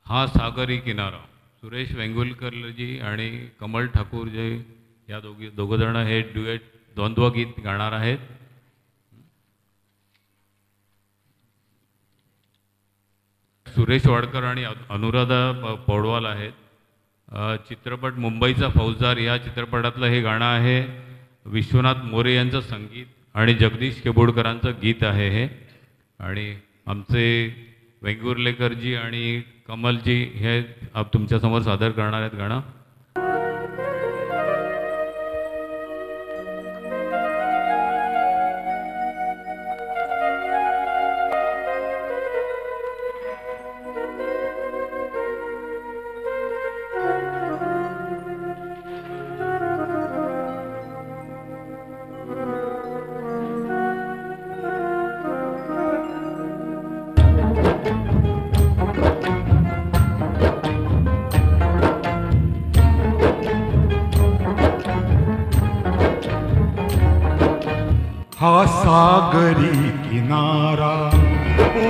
हा सागरी किनारा सुरेश वेंगुलकरजी आणि कमल ठाकूर जे या दोघं जण हे ड्युएट द्वंद्व गीत गाणार आहेत. सुरेश वाडकर आणि अनुराधा पौडवाल आहेत. चित्रपट मुंबईचा फौजदार या चित्रपटातलं हे गाणं आहे. विश्वनाथ मोरे यांचं संगीत आणि जगदीश केबोडकरांचं गीत आहे हे. आणि आमचे वेंगुर्लेकरजी आणि कमलजी हे तुमच्यासमोर सादर करणार आहेत गाणं. हा सागरी किनारा ओ,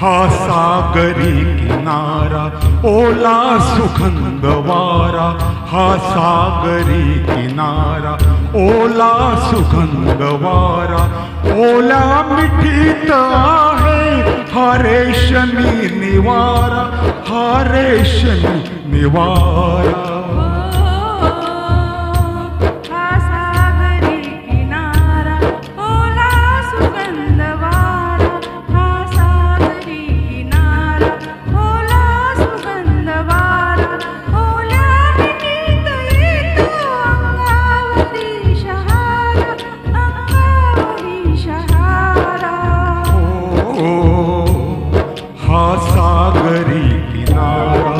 हा सागरी किनारा ओला सुगंध वारा. हा सागरी किनारा ओला सुगंध वारा. ओला मिठीत आहे हा रेशमी निवारा. हा रेशमी निवारा. सागरी किनारा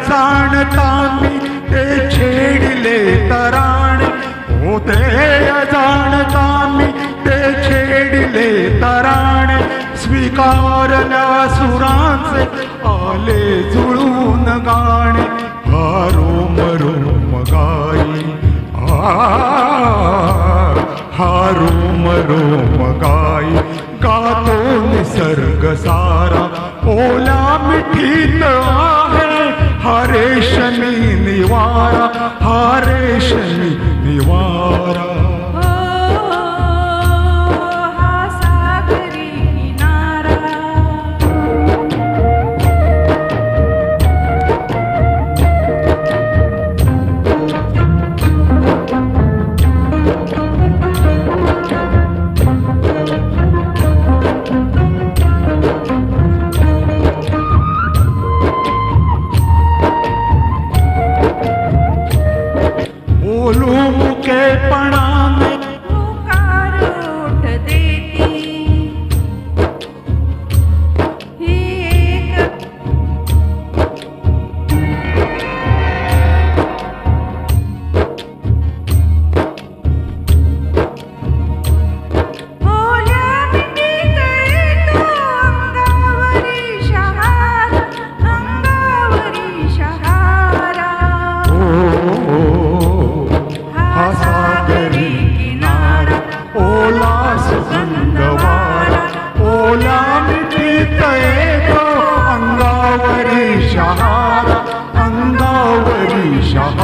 जाणता मी ते छेडिले तराणे. होते जाणता मी ते छेडिले तराणे. स्वीकारल्या सुरांचे आले जुळून गाणे. हा रोम रोम गाई हा रोम रोम गाई. गातो निसर्ग सारा ओला मिठीत आहे हा रेशमी निवारा. हा रेशमी निवारा. ओलू मुकेपणा ओला सुगंधवारा ओला मिठीत येतो अंगावरी शहारा अंगावरी शहारा